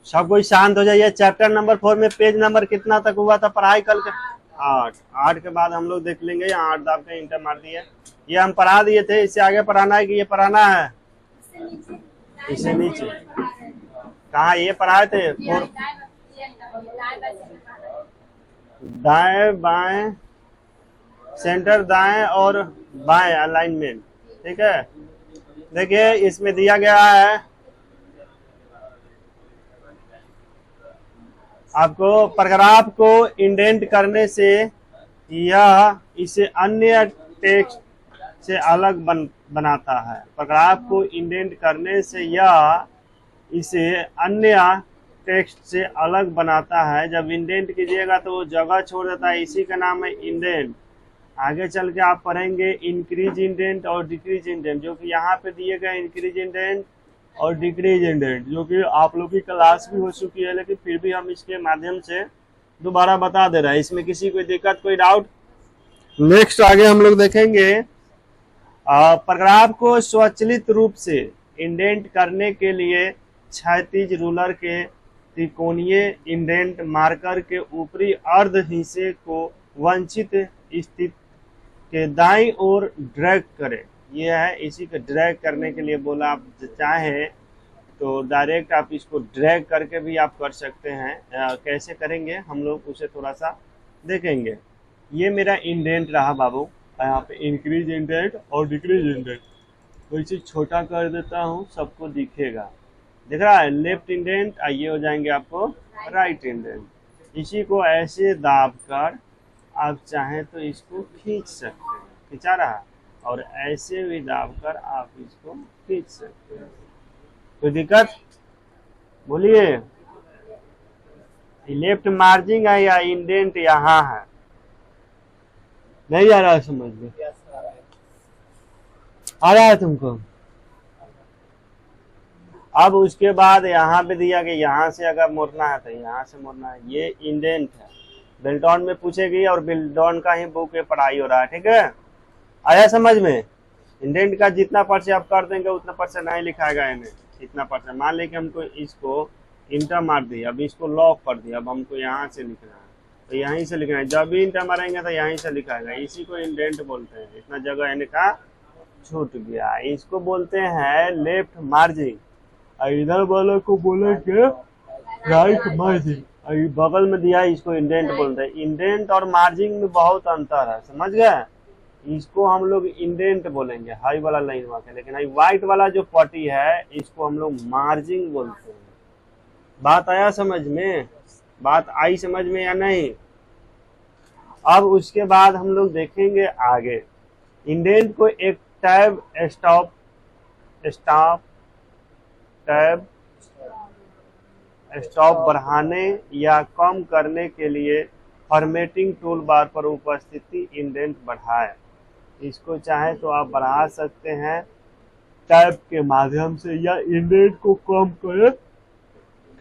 सब कोई शांत हो जाइए। चैप्टर नंबर 4 में पेज नंबर कितना तक हुआ था पढ़ाई कल के? 8। 8 के बाद हम लोग देख लेंगे। यहाँ 8 दाब के इंटर मार दिए। ये हम पढ़ा दिए थे, इससे आगे पढ़ाना है कि ये पढ़ाना है? इससे नीचे कहाँ ये पढ़ाए थे? दाएं बाएं, सेंटर दाएं और बाएं अलाइनमेंट। ठीक है, देखिए इसमें दिया गया है आपको पैराग्राफ को इंडेंट करने से यह इसे अन्य टेक्स्ट से अलग बनाता है। पैराग्राफ को इंडेंट करने से यह इसे अन्य टेक्स्ट से अलग बनाता है। जब इंडेंट कीजिएगा तो वो जगह छोड़ देता है, इसी का नाम है इंडेंट। आगे चल के आप पढ़ेंगे इंक्रीज इंडेंट और डिक्रीज इंडेंट, जो कि यहाँ पे दिए गए इंक्रीज इंडेंट और डिक्रीज इंडेंट, जो कि आप लोग की क्लास भी हो चुकी है, लेकिन फिर भी हम इसके माध्यम से दोबारा बता दे रहे हैं। इसमें किसी कोई दिक्कत, कोई डाउट? नेक्स्ट आगे हम लोग देखेंगे पैराग्राफ को स्वचालित रूप से इंडेंट करने के लिए क्षैतिज रूलर के त्रिकोणीय इंडेंट मार्कर के ऊपरी अर्ध हिस्से को वांछित स्थिति के दाईं ओर ड्रैग करें। यह है, इसी को ड्रैग करने के लिए बोला। आप चाहे तो डायरेक्ट आप इसको ड्रैग करके भी आप कर सकते हैं। कैसे करेंगे हम लोग उसे थोड़ा सा देखेंगे। ये मेरा इंडेंट रहा बाबू, यहाँ पे इंक्रीज इंडेंट और डिक्रीज इंडेंट। तो इसे छोटा कर देता हूँ, सबको दिखेगा। दिख रहा है लेफ्ट इंडेंट, ये हो जाएंगे आपको राइट इंडेंट। इसी को ऐसे दाब कर आप चाहें तो इसको खींच सकते हैं, खिंचा रहा, और ऐसे भी दाब कर आप इसको खींच सकते हैं। कोई दिक्कत? बोलिए। लेफ्ट मार्जिंग है या इंडेंट यहाँ है? नहीं आ रहा है समझ में? आ रहा है तुमको? अब उसके बाद यहाँ पे दिया कि यहाँ से अगर मोड़ना है तो यहाँ से मोड़ना है। ये इंडेंट है, बेल्टॉन में पूछेगी और बेल्टॉन का ही बुक पे पढ़ाई हो रहा है। ठीक है, आया समझ में? इंडेंट का जितना परसेंट आप कर देंगे उतना परसेंट नहीं लिखाएगा इन्हें, इतना परसेंट। मान लें कि हमको इसको इंटर मार दिया, अब इसको लॉक कर दिया, अब हमको यहाँ से लिखना है तो यहीं से लिखना है। जब भी इंटर मारेंगे तो यहीं से लिखाएगा। इसी को इंडेंट बोलते हैं। इतना जगह इनका छूट गया, इसको बोलते हैं लेफ्ट मार्जिंग। इधर वाले को बोलेंगे राइट मार्जिंग। बगल में दिया है, इसको इंडेंट बोलते हैं। इंडेंट और मार्जिंग में बहुत अंतर है, समझ गए? इसको हम लोग इंडेंट बोलेंगे, हाई वाला लाइन वाला, लेकिन व्हाइट वाला जो पट्टी है इसको हम लोग मार्जिंग बोलते हैं। बात आया समझ में? बात आई समझ में या नहीं? अब उसके बाद हम लोग देखेंगे आगे इंडेंट को एक टैब स्टॉप बढ़ाने या कम करने के लिए फॉर्मेटिंग टूल बार पर उपस्थिति इंडेंट बढ़ाए। इसको चाहे तो आप बढ़ा सकते हैं टैब के माध्यम से, या इंडेंट को कम करें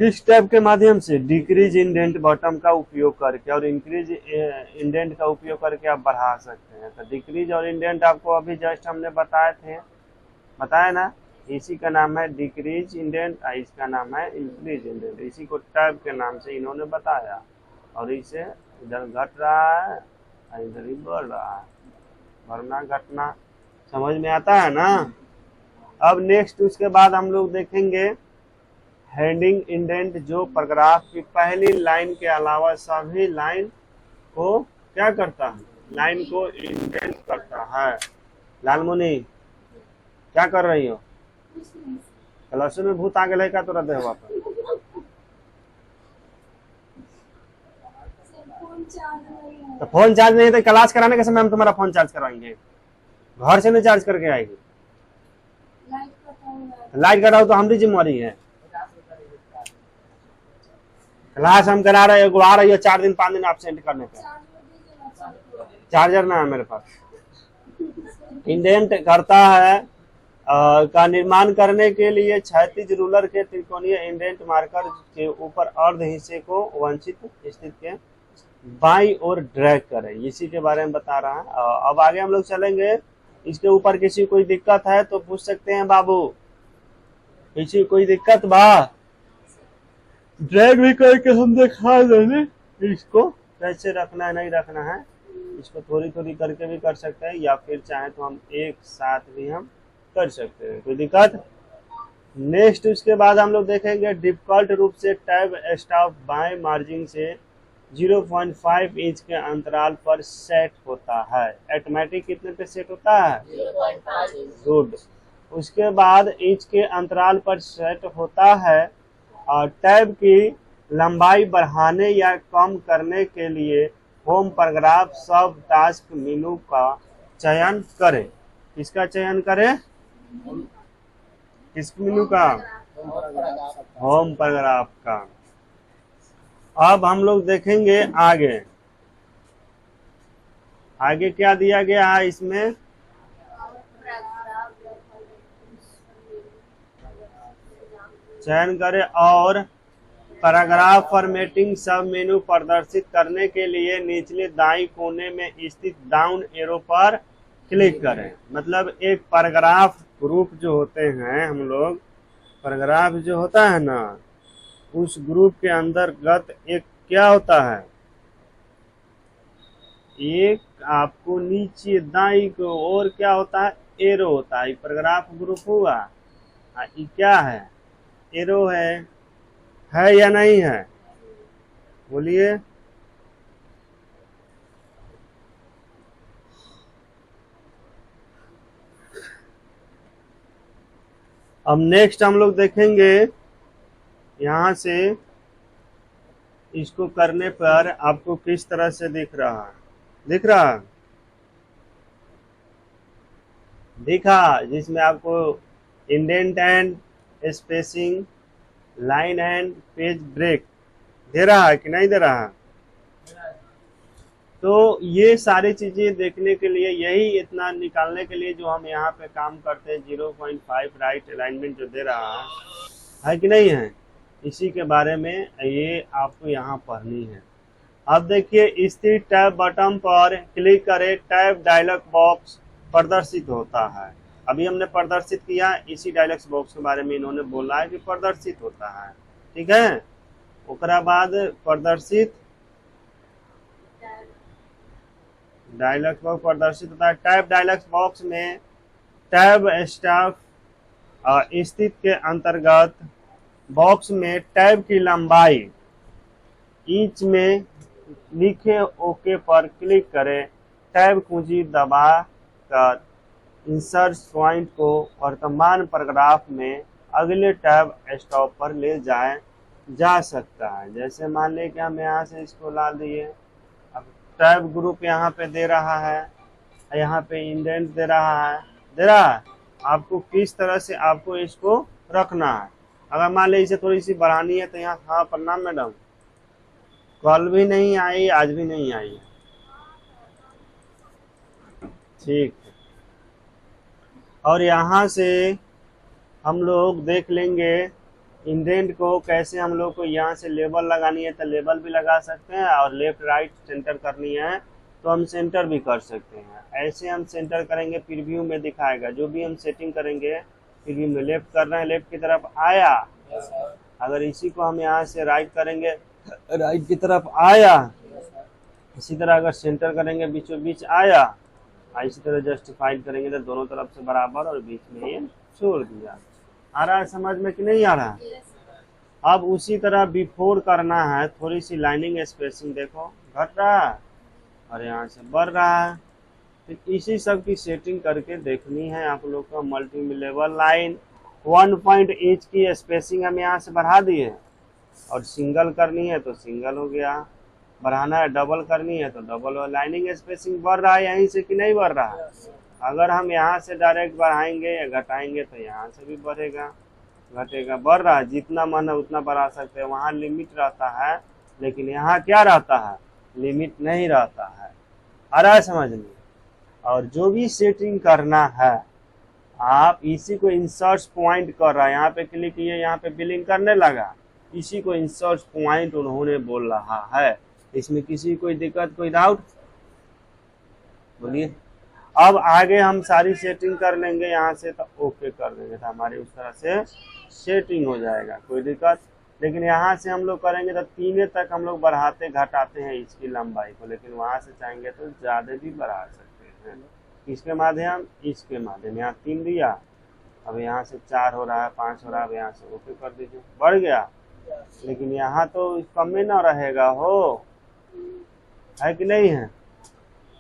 किस टैब के माध्यम से? डिक्रीज इंडेंट बटन का उपयोग करके, और इंक्रीज इंडेंट का उपयोग करके आप बढ़ा सकते हैं। तो डिक्रीज और इंडेंट आपको अभी जस्ट हमने बताया ना, इसी का नाम है डिक्रीज इंडेंट, इसका नाम है इंक्रीज इंडेंट। इसी को टैब के नाम से इन्होंने बताया। और इसे इधर घट रहा है, इधर ही बढ़ रहा है, बढ़ना घटना समझ में आता है ना? अब नेक्स्ट उसके बाद हम लोग देखेंगे हेडिंग इंडेंट, जो पैराग्राफ की पहली लाइन के अलावा सभी लाइन को क्या करता है? लाइन को इंडेंट करता है। लालमुनि क्या कर रही हो? क्लास में भूत आ गए का तुरंत है वहाँ पर? तो फोन चार्ज नहीं है तो क्लास कराने के समय हम तुम्हारा फोन चार्ज करवाएंगे? घर से नहीं चार्ज करके आएगी? लाइट कराओ तो हमारी जिम्मेवारी है। क्लास हम करा रहे हैं, आ रही है 4 दिन 5 दिन एब्सेंट करने पे। चार्जर ना है मेरे पास। इंडेंट करता है का निर्माण करने के लिए क्षैतिज रूलर के त्रिकोणीय इंडेंट मार्कर के ऊपर अर्ध हिस्से को वांछित स्थिति के बाईं ओर ड्रैग करें। इसी के बारे में बता रहा है। अब आगे हम लोग चलेंगे। इसके ऊपर किसी कोई दिक्कत है तो पूछ सकते हैं बाबू, किसी कोई दिक्कत बा? ड्रैग भी करके हम दिखा देंगे इसको कैसे रखना है नहीं रखना है। इसको थोड़ी थोड़ी करके भी कर सकते हैं या फिर चाहे तो हम एक साथ भी हम कर सकते हैं, कोई दिक्कत। नेक्स्ट उसके बाद हम लोग देखेंगे डिफॉल्ट रूप से टैब स्टॉप बाएं मार्जिन से 0.5 इंच के अंतराल पर सेट होता है। ऑटोमेटिक कितने पे सेट होता है? 0.5। गुड। उसके बाद इंच के अंतराल पर सेट होता है और टैब की लंबाई बढ़ाने या कम करने के लिए होम पैराग्राफ सब टास्क मेनू का चयन करें। किसका चयन करें? किस मेनू का? होम पैराग्राफ का। अब हम लोग देखेंगे आगे आगे क्या दिया गया है इसमें। चयन करें और पैराग्राफ फॉर्मेटिंग सब मेनू प्रदर्शित करने के लिए निचले दाईं कोने में स्थित डाउन एरो पर क्लिक करें। मतलब एक पैराग्राफ ग्रुप जो होते हैं, हम लोग पैराग्राफ जो होता है ना, उस ग्रुप के अंतर्गत एक क्या होता है, एक आपको नीचे दाईं को और क्या होता है, एरो होता है। पैराग्राफ ग्रुप हुआ, ये क्या है, एरो है या नहीं है? बोलिए। अब नेक्स्ट हम लोग देखेंगे यहां से इसको करने पर आपको किस तरह से दिख रहा है। दिखा, जिसमें आपको indent and spacing, line and page break दे रहा है कि नहीं दे रहा है? तो ये सारी चीजें देखने के लिए, यही इतना निकालने के लिए जो हम यहाँ पे काम करते हैं, 0.5 राइट अलाइनमेंट जो दे रहा है कि नहीं है, इसी के बारे में ये आपको यहाँ पढ़नी है। अब देखिए स्थिर टैब बटन पर क्लिक करें, टैब डायलॉग बॉक्स प्रदर्शित होता है। अभी हमने प्रदर्शित किया, इसी डायलॉग बॉक्स के बारे में इन्होंने बोला है कि प्रदर्शित होता है, ठीक है। उसके बाद प्रदर्शित डायलॉग बॉक्स प्रदर्शित होता है। टैब डायलॉग बॉक्स में टैब स्टाफ स्थित के अंतर्गत बॉक्स में टैब की लंबाई इंच में लिखे ओके पर क्लिक करें। टैब कुंजी दबा कर इंसर्ट पॉइंट को वर्तमान पैराग्राफ में अगले टैब स्टॉप पर ले जाए जा सकता है। जैसे मान लें कि हम यहाँ से इसको ला दिए, अब टैब ग्रुप यहाँ पे दे रहा है, यहाँ पे इंडेंट दे रहा है, आपको किस तरह से आपको इसको रखना है। अगर मान लीजिए इसे थोड़ी सी बढ़ानी है तो यहाँ, हाँ प्रणाम मैडम, कल भी नहीं आई, आज भी नहीं आई, ठीक है। और यहाँ से हम लोग देख लेंगे इंडेंट को कैसे हम लोग को यहाँ से लेबल लगानी है तो लेबल भी लगा सकते हैं, और लेफ्ट राइट सेंटर करनी है तो हम सेंटर भी कर सकते हैं। ऐसे हम सेंटर करेंगे, प्रीव्यू में दिखाएगा। जो भी हम सेटिंग करेंगे प्रीव्यू में, लेफ्ट कर रहे हैं लेफ्ट की तरफ आया, अगर इसी को हम यहाँ से राइट करेंगे राइट की तरफ आया, इसी तरह अगर सेंटर करेंगे बीचों बीच आया, इसी तरह जस्टिफाइड करेंगे तो दोनों तरफ से बराबर और बीच में ये छोड़ दिया। आ रहा है समझ में कि नहीं आ रहा? अब उसी तरह बिफोर करना है, थोड़ी सी लाइनिंग स्पेसिंग देखो घट रहा है और यहाँ से बढ़ रहा है, तो इसी सब की सेटिंग करके देखनी है आप लोग को। Multi level line 1 point inch की स्पेसिंग हम यहाँ से बढ़ा दिए, और सिंगल करनी है तो सिंगल हो गया, बढ़ाना है डबल करनी है तो डबल हो। लाइनिंग स्पेसिंग बढ़ रहा है यहीं से कि नहीं बढ़ रहा है? अगर हम यहाँ से डायरेक्ट बढ़ाएंगे या घटाएंगे तो यहाँ से भी बढ़ेगा घटेगा, बढ़ रहा है, जितना मन है उतना बढ़ा सकते हैं। वहाँ लिमिट रहता है, लेकिन यहाँ क्या रहता है, लिमिट नहीं रहता है। आ रहा है समझ में? और जो भी सेटिंग करना है आप इसी को इंसर्ट पॉइंट कर रहा है, यहाँ पे क्लिक किए, यहाँ पे बिलिंग करने लगा, इसी को इंसर्ट पॉइंट उन्होंने बोल रहा है। इसमें किसी कोई दिक्कत, कोई डाउट? बोलिए। अब आगे हम सारी सेटिंग कर लेंगे यहाँ से, तो ओके कर देंगे तो हमारी उस तरह से सेटिंग हो जाएगा, कोई दिक्कत लेकिन यहाँ से हम लोग करेंगे तो 3 तक हम लोग बढ़ाते घटाते हैं इसकी लंबाई को, लेकिन वहां से चाहेंगे तो ज्यादा भी बढ़ा सकते हैं। किसके माध्यम? इसके माध्यम। यहाँ 3 दिया, अब यहाँ से 4 हो रहा है, 5 हो रहा है, अब यहाँ से ओके कर दीजिए, बढ़ गया। लेकिन यहाँ तो कम में ना रहेगा, हो है कि नहीं है?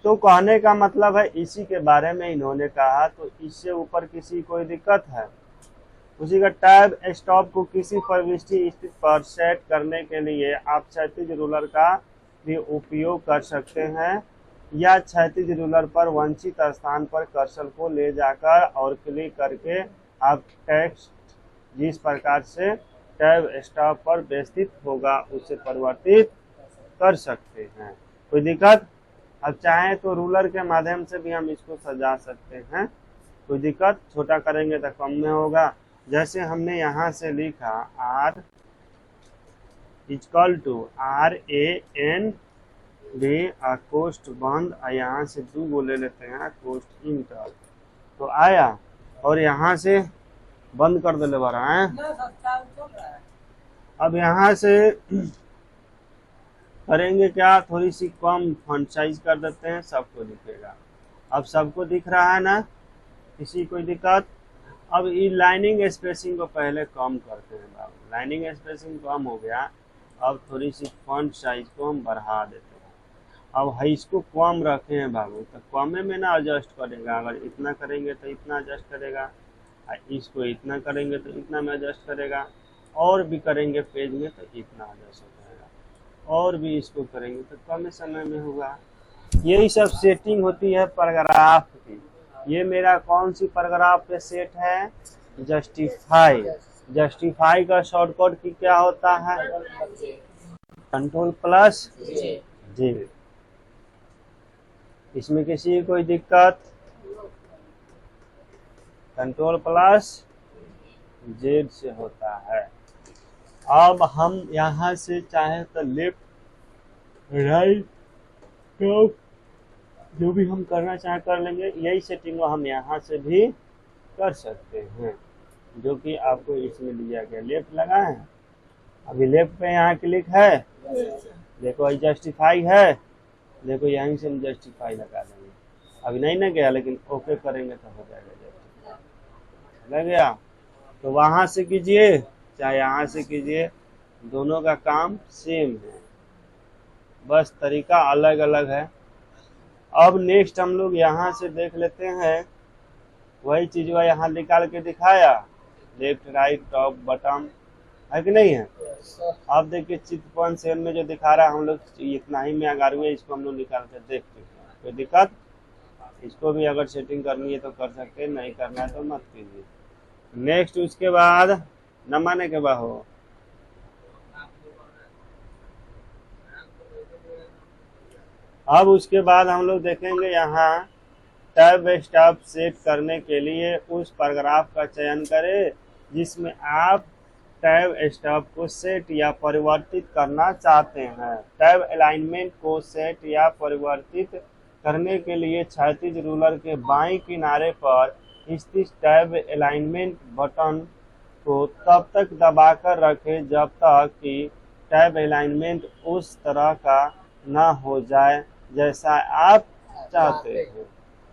तो कहने का मतलब है इसी के बारे में इन्होंने कहा। तो इससे ऊपर किसी कोई दिक्कत है? उसी का टैब स्टॉप को किसी प्रविष्टि स्थिति पर सेट करने के लिए आप क्षैतिज रूलर का भी उपयोग कर सकते हैं, या क्षैतिज रूलर पर वांछित स्थान पर कर्सर को ले जाकर और क्लिक करके आप टेक्स्ट जिस प्रकार से टैब स्टॉप पर व्यवस्थित होगा उसे परिवर्तित कर सकते हैं। कोई दिक्कत? अब चाहे तो रूलर के माध्यम से भी हम इसको सजा सकते हैं, कोई दिक्कत? छोटा करेंगे तो कम में होगा। जैसे हमने यहाँ से लिखा R इक्वल टू RAND कोष्ठ बंद, यहाँ से 2 गो ले लेते हैं कोष्ठ इंटर, तो आया, और यहाँ से बंद कर दे बारा है। अब यहाँ से करेंगे क्या, थोड़ी सी कम फॉन्ट साइज कर देते हैं, सबको दिखेगा। अब सबको दिख रहा है ना, किसी कोई दिक्कत? अब ये लाइनिंग स्पेसिंग को पहले कम करते हैं बाबू, लाइनिंग स्पेसिंग कम हो गया, अब थोड़ी सी फॉन्ट साइज को हम बढ़ा देते हैं। अब है इसको कम रखे हैं बाबू, तो कमे में ना एडजस्ट करेगा, अगर इतना करेंगे तो इतना एडजस्ट करेगा, इसको इतना करेंगे तो इतना में एडजस्ट करेगा, और भी करेंगे पेज में तो इतना एडजस्ट हो जाएगा, और भी इसको करेंगे तो कम समय में होगा। यही सब सेटिंग होती है पैराग्राफ की। ये मेरा कौन सी पैराग्राफ पे सेट है? जस्टिफाई। जस्टिफाई का शॉर्टकट की क्या होता है? Ctrl+J। इसमें किसी की कोई दिक्कत? Ctrl+Z से होता है। अब हम यहाँ से चाहे तो लेफ्ट राइट तो जो भी हम करना चाहे कर लेंगे। यही सेटिंग हम यहाँ से भी कर सकते हैं, जो कि आपको इसमें दिया गया। लेफ्ट लगा है, अभी लेफ्ट पे यहाँ क्लिक है, देखो जस्टिफाई है, देखो यहीं से हम जस्टिफाई लगा देंगे। अभी नहीं ना गया, लेकिन ओके करेंगे तो हो जाएगा जस्टिफाई। लग गया? तो वहां से कीजिए चाहे यहाँ से कीजिए, दोनों का काम सेम है, बस तरीका अलग अलग है। अब नेक्स्ट हम लोग यहाँ से देख लेते हैं, वही चीज वह यहाँ निकाल के दिखाया, लेफ्ट राइट टॉप बटन, है कि नहीं है? अब देखिए चित्रपन सेल में जो दिखा रहा है, हम लोग इतना ही में 11वें, इसको हम लोग निकाल के देखते हैं। कोई दिक्कत? इसको भी अगर सेटिंग करनी है तो कर सकते हैं, नहीं करना है तो मत कीजिए। नेक्स्ट उसके बाद न माने के बाद हो, अब उसके बाद हम लोग देखेंगे यहाँ टैब स्टॉप सेट करने के लिए उस पैराग्राफ का चयन करें जिसमें आप टैब स्टॉप को सेट या परिवर्तित करना चाहते हैं। टैब अलाइनमेंट को सेट या परिवर्तित करने के लिए क्षैतिज रूलर के बाएं किनारे पर स्थित टैब अलाइनमेंट बटन को तब तक दबाकर रखें जब तक कि टैब अलाइनमेंट उस तरह का ना हो जाए जैसा आप चाहते हैं।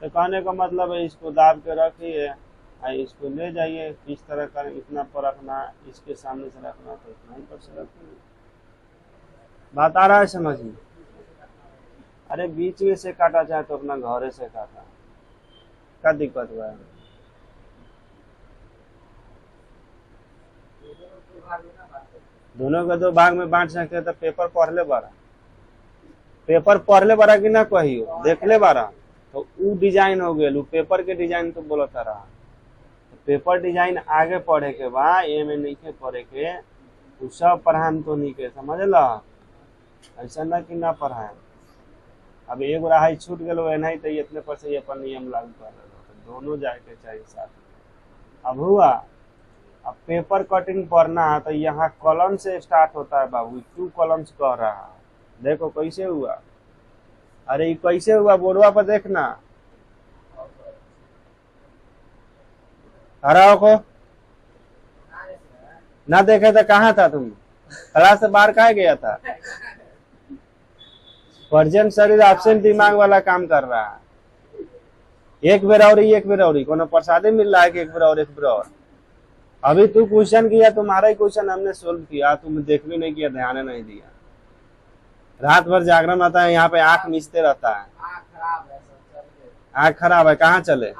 तो कहने का मतलब है इसको दाब के रखिए, इसको ले जाइए, किस तरह का इतना पर रखना, इसके सामने से रखना तो इतना ही पर से रखिए। बात आ रहा है समझ में? अरे बीच में से काटा चाहे तो अपना घरे से काटा, क्या दिक्कत हुआ है? दोनों के 2 भाग में बांट सकते हैं। तो पेपर पढ़ ले बारा, पेपर पढ़ ले बारा कि ना कहियो देख ले बारा, तो उ डिजाइन हो गया, पेपर के डिजाइन तो बोलता रहा। तो पेपर डिजाइन आगे पढ़े के बा, ये में नहीं पढ़े के, उ सब पढ़ाएम तो नहीं के, समझ ला? ऐसा ना कि ना पढ़ाएम। अब एक रहा छूट गए नहीं तो इतने पर से अपन नियम लागू कर रहे, तो दोनों जाए के चाहिए साथ में। अब हुआ, अब पेपर कटिंग पढ़ना है तो यहाँ कॉलम से स्टार्ट होता है बाबू, 2 कॉलम्स कह रहा है। देखो कैसे हुआ, अरे ये कैसे हुआ बोर्डवा पर देखना, खड़ा हो को ना देखे तो कहाँ था तुम? क्लास से बाहर कहाँ गया था? प्रेजेंट शरीर एब्सेंट दिमाग वाला काम कर रहा है। एक बेर और कोनो प्रसादे मिल रहा है कि एक बेर और। अभी तू क्वेश्चन किया, तुम्हारा ही क्वेश्चन हमने सोल्व किया, तुम देख भी नहीं किया, ध्यान नहीं दिया। रात भर जागरण रहता है, यहाँ पे आंख मिचते रहता है। आंख खराब है, कहाँ चले?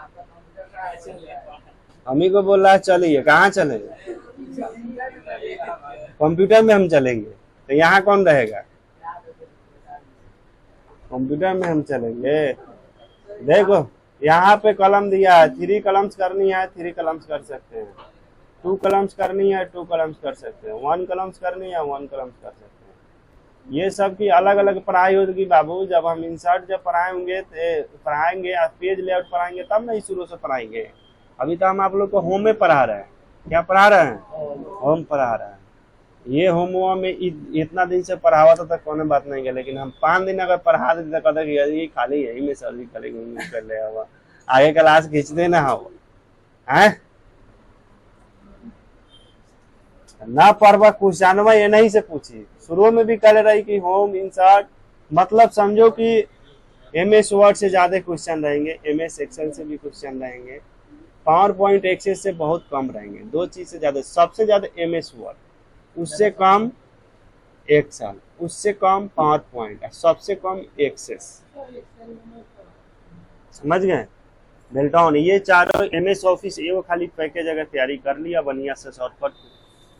हमी को बोल रहा है चलिए, कहाँ चले? कंप्यूटर में हम चलेंगे, तो यहाँ कौन रहेगा? कंप्यूटर में हम चलेंगे। देखो यहाँ पे कलम दिया है, 3 कलम्स करनी है 3 कलम्स कर सकते हैं, 2 कलम्स करनी है 2 कलम्स कर सकते हैं, 1 कलम्स करनी है 1 कलम्स कर सकते हैं। ये सब की अलग अलग पढ़ाई होगी बाबू। जब हम इंसर्ट जब पढ़ाएंगे पेज लेआउट पढ़ाएंगे तब नहीं शुरू से पढ़ाएंगे। अभी तो हम आप लोग को होम में पढ़ा रहे हैं। क्या पढ़ा रहे हैं? होम पढ़ा रहे हैं। ये होम में इतना दिन से पढ़ावा था कोई बात नहीं है, लेकिन हम 5 दिन अगर पढ़ा देते तो कहते ये खाली यही में सर्विस करेंगे कर ले हुआ आगे क्लास खींचते ना हो है ना। पढ़वा क्वेश्चनवा ये नहीं से पूछी, शुरू में भी कह रही कि होम इंसर्ट मतलब समझो कि MS वर्ड से ज्यादा क्वेश्चन रहेंगे, MS एक्सेल से भी क्वेश्चन रहेंगे, पावर पॉइंट एक्सेस से बहुत कम रहेंगे। 2 चीज से ज्यादा, सबसे ज्यादा MS वर्ड, उससे कम एक्सेल, उससे कम पावर पॉइंट, सबसे कम एक्सेस। समझ गए? बेल्टॉन ये चारों MS ऑफिस एगो खाली पैकेज अगर तैयारी कर लिया बढ़िया से शॉर्टकट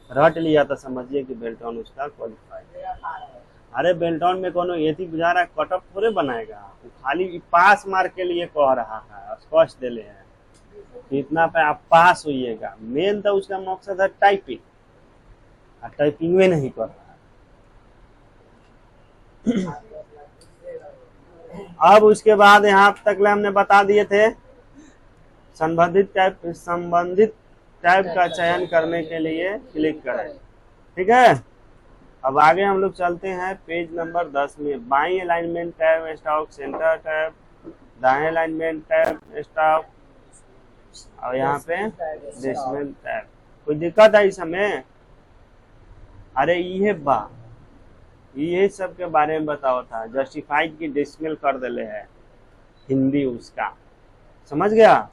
रट लिया तो समझिए कि बेल्टॉन उसका क्वालिफाई। अरे बेल्टॉन में कोनो ये बुझा रहा है कट ऑफ थोड़े बनाएगा, वो खाली पास मार्क के लिए कह रहा है, स्पष्ट दिले है इतना पे आप पास होइएगा। मेन तो उसका मकसद है टाइपिंग, टाइपिंग में नहीं कर रहा है। अब उसके बाद यहाँ तक हमने बता दिए थे संबंधित टाइप का चयन करने के लिए क्लिक करें। ठीक है, अब आगे हम लोग चलते हैं पेज नंबर 10 में। By alignment tab stock, centre tab, दाएं अलाइनमेंट टैब स्टॉक और यहाँ पे डेसिमल टैब। कोई दिक्कत है इसमें? अरे ये सब के बारे में बताओ था। जस्टिफाइड की डेसिमल कर दिले है हिंदी उसका, समझ गया?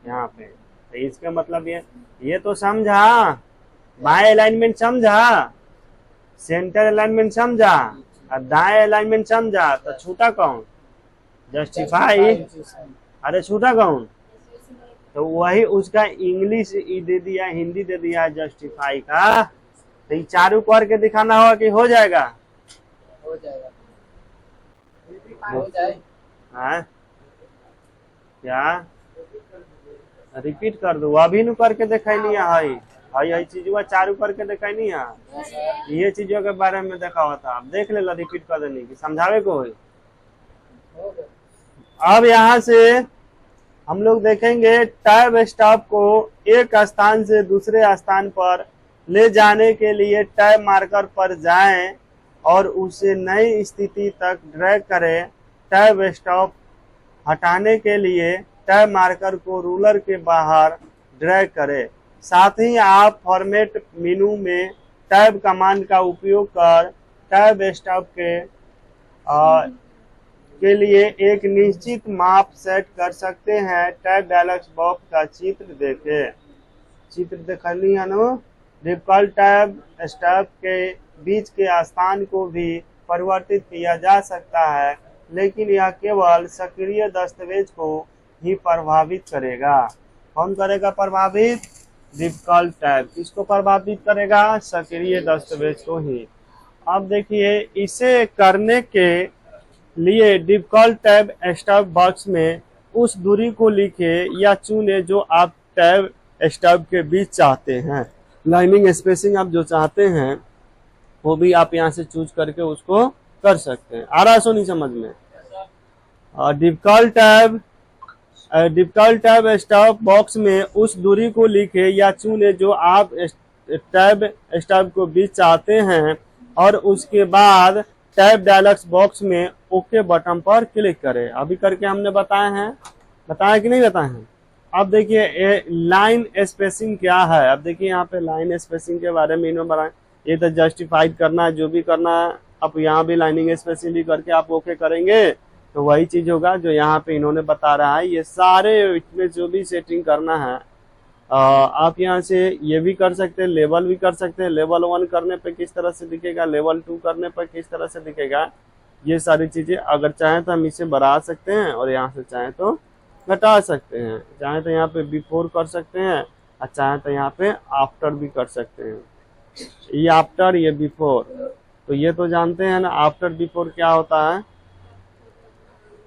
यहाँ पे तो इसका मतलब ये तो समझा, बाएं अलाइनमेंट समझा, सेंटर अलाइनमेंट समझा और दाएं अलाइनमेंट समझा, तो छूटा कौन? जस्टिफाई। अरे छूटा कौन? तो वही उसका इंग्लिश दे दिया, हिंदी दे दिया जस्टिफाई का। तो ये चारों करके दिखाना होगा कि हो जाएगा? हो जाएगा। हाँ क्या रिपीट कर दो? अभी नु करके दिखाई है चीजवा चारू करके दिखाई नहीं है। ये चीजों के बारे में देखा हुआ था, आप देख ले रिपीट कर देने की समझावे को है। अब यहाँ से हम लोग देखेंगे टैब स्टॉप को एक स्थान से दूसरे स्थान पर ले जाने के लिए टैब मार्कर पर जाएं और उसे नई स्थिति तक ड्रैग करें। टैब स्टॉप हटाने के लिए टैब मार्कर को रूलर के बाहर ड्रैग करें। साथ ही आप फॉर्मेट मेनू में टैब कमांड का उपयोग कर टैब स्टॉप के लिए एक निश्चित माप सेट कर सकते हैं। टैब डायलॉग बॉक्स का चित्र देखें। चित्र देखनी है ना। डिफ़ॉल्ट टैब स्टॉप के बीच के स्थान को भी परिवर्तित किया जा सकता है, लेकिन यह केवल सक्रिय दस्तावेज को ही प्रभावित करेगा। कौन करेगा प्रभावित? Default tab. किसको प्रभावित करेगा? सक्रिय दस्तावेज को ही। अब देखिए, इसे करने के लिए डिफ़ॉल्ट टैब स्टॉप बॉक्स में उस दूरी को लिखे या चुने जो आप टैब स्टॉप के बीच चाहते हैं। लाइनिंग स्पेसिंग आप जो चाहते हैं वो भी आप यहाँ से चूज करके उसको कर सकते हैं। आ रहा है सोनी समझ में? डिफ़ॉल्ट टैब स्टॉप बॉक्स में उस दूरी को लिखे या चुने जो आप टैब स्टॉप को बीच चाहते हैं और उसके बाद टैब डायलॉग बॉक्स में ओके बटन पर क्लिक करें। अभी करके हमने बताया कि नहीं बताए हैं? अब देखिए लाइन स्पेसिंग क्या है। अब देखिए यहाँ पे लाइन स्पेसिंग के बारे में इन्होंने बताया। ये तो जस्टिफाइड करना है, जो भी करना है आप यहाँ भी लाइनिंग स्पेसिंग करके आप ओके करेंगे तो वही चीज होगा जो यहाँ पे इन्होंने बता रहा है। ये सारे इसमें जो भी सेटिंग करना है आप यहाँ से ये भी कर सकते हैं, लेवल भी कर सकते हैं। लेवल 1 करने पे किस तरह से दिखेगा, लेवल 2 करने पर किस तरह से दिखेगा, ये सारी चीजें अगर चाहें तो हम इसे बढ़ा सकते हैं और यहाँ से चाहें तो घटा सकते हैं। चाहे तो यहाँ पे बिफोर कर सकते हैं और चाहे तो यहाँ पे आफ्टर भी कर सकते हैं। ये आफ्टर, ये बिफोर, तो ये तो जानते हैं ना आफ्टर बिफोर क्या होता है।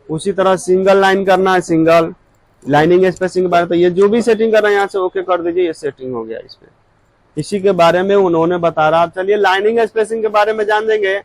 उसी तरह सिंगल लाइन करना है, सिंगल लाइनिंग स्पेसिंग के बारे में तो ये जो भी सेटिंग करना है यहाँ से ओके कर दीजिए, ये सेटिंग हो गया इसमें। इसी के बारे में उन्होंने बता रहा। चलिए लाइनिंग स्पेसिंग के बारे में जान देंगे।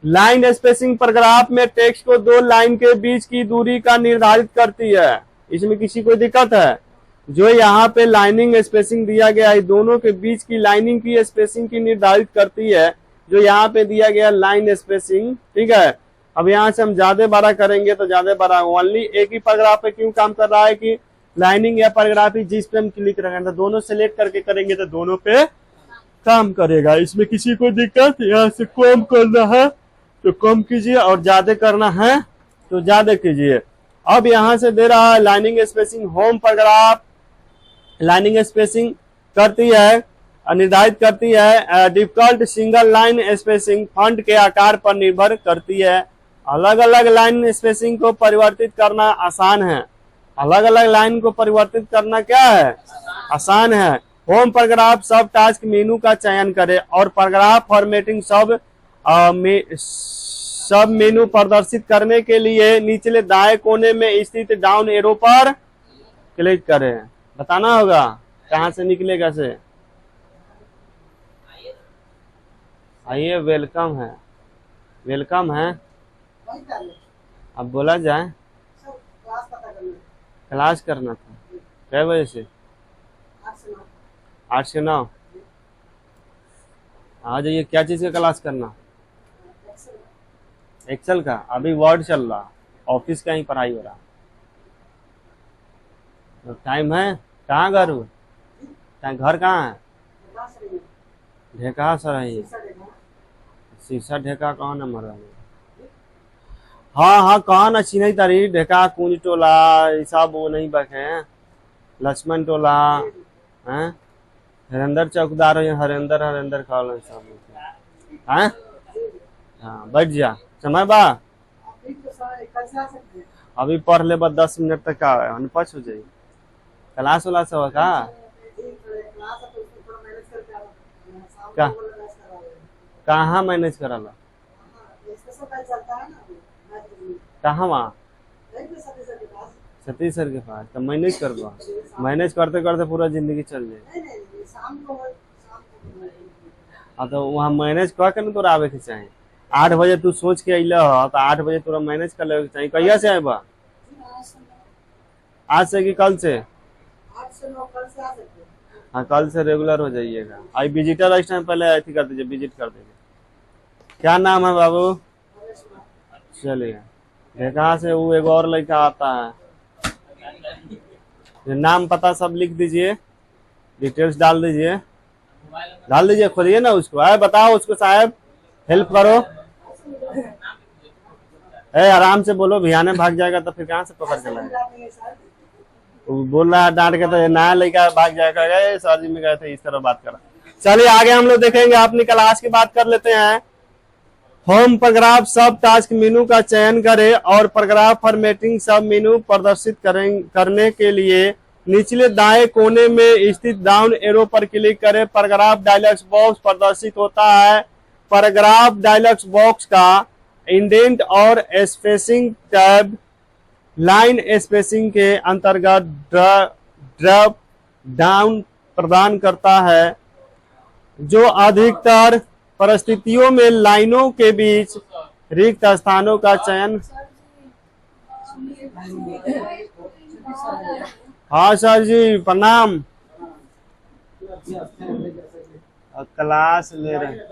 लाइन स्पेसिंग पैराग्राफ में टेक्स्ट को दो लाइन के बीच की दूरी का निर्धारित करती है। इसमें किसी को दिक्कत है? जो यहाँ पे लाइनिंग स्पेसिंग दिया गया है दोनों के बीच की लाइनिंग की स्पेसिंग की निर्धारित करती है, जो यहाँ पे दिया गया लाइन स्पेसिंग, ठीक है। अब यहाँ से हम ज्यादा बड़ा करेंगे तो ज्यादा बड़ा ओनली एक ही पैराग्राफ पे क्यों काम कर रहा है कि लाइनिंग या पैराग्राफ ही जिस पे हम क्लिक रखेंगे तो दोनों सेलेक्ट करके करेंगे तो दोनों पे काम करेगा। इसमें किसी को दिक्कत? यहाँ से कम करना है तो कम कीजिए और ज्यादा करना है तो ज्यादा कीजिए। अब यहाँ से दे रहा है lining spacing home paragraph lining spacing करती है, निर्धारित करती है। Default single line spacing font के आकार पर निर्भर करती है। अलग अलग लाइन स्पेसिंग को परिवर्तित करना आसान है। अलग अलग लाइन को परिवर्तित करना क्या है? आसान है। होम पैराग्राफ सब टास्क मेनू का चयन करें और पैराग्राफ फॉर्मेटिंग सब मेनू प्रदर्शित करने के लिए निचले दाएं कोने में स्थित डाउन एरो पर क्लिक करें। बताना होगा कहां से निकलेगा से। आइए, वेलकम है, वेलकम है। अब बोला जाए क्लास करना था कै बजे से? 8 से 9। आ जाइए। क्या चीज का क्लास करना? एक्सेल का। अभी वर्ड चल रहा, ऑफिस का ही पढ़ाई हो रहा। तो टाइम है। कहाँ घर हो? घर कहाँ है? ढेका सर है। शीशा ढेका कौन नंबर है? हाँ हाँ, कौन अच्छी नहीं तारी ढेका कुंज टोला सब वो नहीं बखे, लक्ष्मण टोला है, हरेंद्र चौकीदार हो, हरेंद्र कॉल सब है। हाँ बैठ जा, समय बा अभी पढ़ ले बस 10 मिनट तक का अनपच हो जाये। क्लास वाला सब का कहाँ मैनेज कराला? कहाँ वहाँ? सतीश सर के पास। तो मैनेज कर दो। मैनेज करते करते पूरा जिंदगी चल जाए। हाँ तो वहाँ मैनेज कर के तोरा आवे के चाहिए। 8 बजे तू सोच के अल तो 8 बजे तोरा मैनेज कर ले चाहिए। कहिया से आए बा? आज से कि कल से? हाँ कल से रेगुलर हो जाइएगा। आई विजिटर इस टाइम पहले ऐसी कर दीजिए, विजिट कर दीजिए। क्या नाम है बाबू? चलिए। कहाँ से वो एक और लड़का आता है, नाम पता सब लिख दीजिए, डिटेल्स डाल दीजिए, खोलिए ना उसको। आए बताओ उसको, साहब हेल्प करो। आराम से बोलो, भियाने भाग जाएगा तो फिर कहाँ से पकड़ के लाएगा? बोल रहा है डांट के, तो नया लड़का भाग जाएगा। सर जी में गए थे, इस तरह बात करा। चलिए आगे हम लोग देखेंगे। अपनी क्लास की बात कर लेते हैं। होम पैराग्राफ सब टास्क मेनू का चयन करें और पैराग्राफ फॉर्मेटिंग सब मेनू प्रदर्शित करने के लिए निचले दाएं कोने में स्थित डाउन एरो पर क्लिक करें। पैराग्राफ डायलॉग बॉक्स प्रदर्शित होता है। पैराग्राफ डायलॉग बॉक्स का इंडेंट और स्पेसिंग टैब लाइन स्पेसिंग के अंतर्गत ड्रॉप डाउन प्रदान करता है, जो अधिकतर परिस्थितियों में लाइनों के बीच रिक्त स्थानों का चयन। हाँ सर जी प्रणाम। क्लास ले रहे हैं।